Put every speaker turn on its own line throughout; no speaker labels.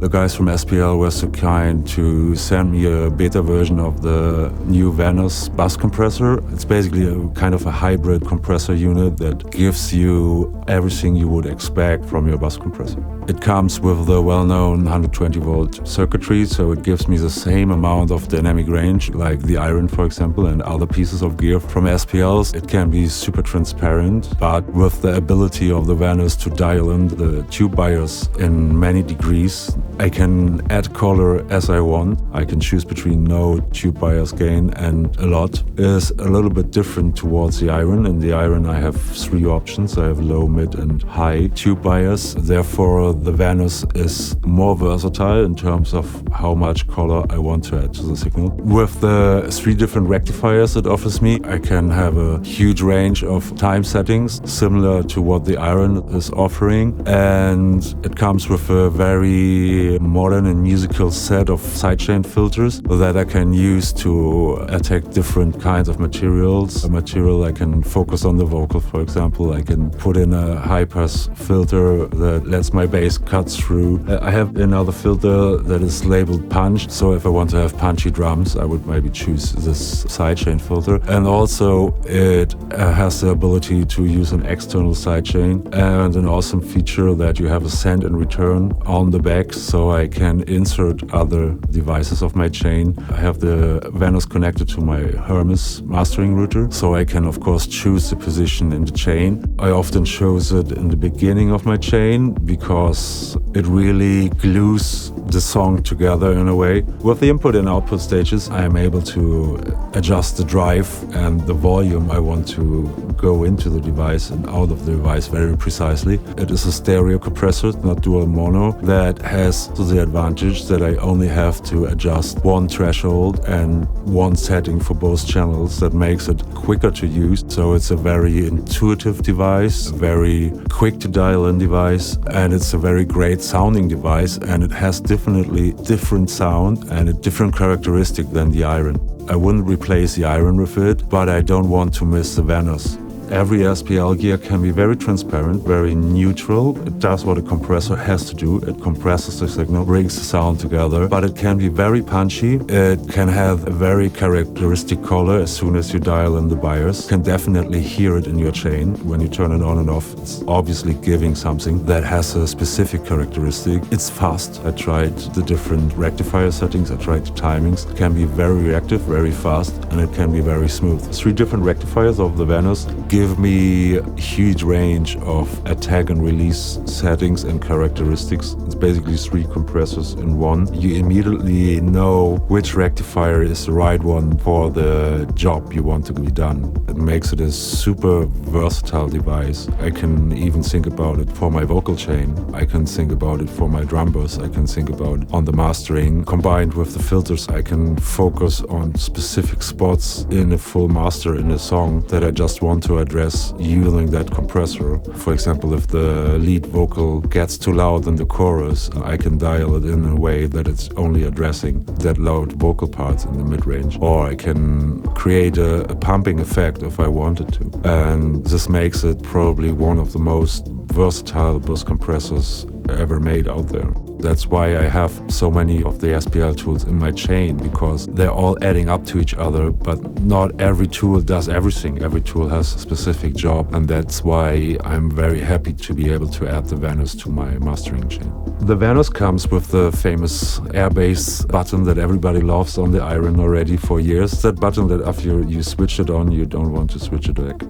The guys from SPL were so kind to send me a beta version of the new Venos bus compressor. It's basically a kind of a hybrid compressor unit that gives you everything you would expect from your bus compressor. It comes with the well-known 120-volt circuitry, so it gives me the same amount of dynamic range like the Iron, for example, and other pieces of gear from SPLs. It can be super transparent, but with the ability of the Venos to dial in the tube bias in many degrees, I can add color as I want. I can choose between no tube bias gain and a lot. Is a little bit different towards the Iron. In the Iron I have 3 options. I have low, mid and high tube bias. Therefore the Venos is more versatile in terms of how much color I want to add to the signal. With the 3 different rectifiers it offers me, I can have a huge range of time settings similar to what the Iron is offering, and it comes with a very modern and musical set of sidechain filters that I can use to attack different kinds of materials. A material I can focus on the vocal, for example. I can put in a high-pass filter that lets my bass cut through. I have another filter that is labeled punch, so if I want to have punchy drums, I would maybe choose this sidechain filter. And also it has the ability to use an external sidechain, and an awesome feature that you have a send and return on the back, so I can insert other devices of my chain. I have the Venos connected to my Hermes mastering router, so I can of course choose the position in the chain. I often choose it in the beginning of my chain because it really glues the song together in a way. With the input and output stages, I am able to adjust the drive and the volume I want to go into the device and out of the device very precisely. It is a stereo compressor, not dual mono, that has the advantage that I only have to adjust one threshold and one setting for both channels. That makes it quicker to use. So it's a very intuitive device, a very quick to dial in device, and it's a very great sounding device, and it has definitely different sound and a different characteristic than the Iron. I wouldn't replace the Iron with it, but I don't want to miss the Venos. Every SPL gear can be very transparent, very neutral. It does what a compressor has to do. It compresses the signal, brings the sound together, but it can be very punchy. It can have a very characteristic color as soon as you dial in the bias. You can definitely hear it in your chain when you turn it on and off. It's obviously giving something that has a specific characteristic. It's fast. I tried the different rectifier settings. I tried the timings. It can be very reactive, very fast, and it can be very smooth. 3 different rectifiers of the Venos give me a huge range of attack and release settings and characteristics. It's basically 3 compressors in one. You immediately know which rectifier is the right one for the job you want to be done. It makes it a super versatile device. I can even think about it for my vocal chain. I can think about it for my drum bus. I can think about it on the mastering. Combined with the filters, I can focus on specific spots in a full master in a song that I just want to address using that compressor. For example, if the lead vocal gets too loud in the chorus, I can dial it in a way that it's only addressing that loud vocal parts in the mid-range. Or I can create a pumping effect if I wanted to. And this makes it probably one of the most versatile bus compressors ever made out there. That's why I have so many of the SPL tools in my chain, because they're all adding up to each other, but not every tool does everything. Every tool has a specific job, and that's why I'm very happy to be able to add the Venos to my mastering chain. The Venos comes with the famous airbase button that everybody loves on the Iron already for years. That button that after you switch it on, you don't want to switch it back.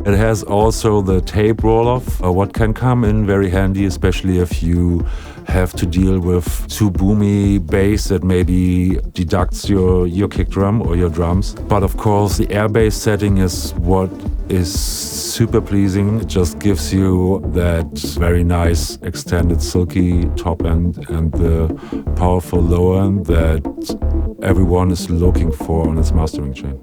It has also the tape roll-off, what can come in very handy, especially if you have to deal with too boomy bass that maybe deducts your kick drum or your drums. But of course the airbase setting is what is super pleasing. It just gives you that very nice extended silky top end and the powerful low end that everyone is looking for on its mastering chain.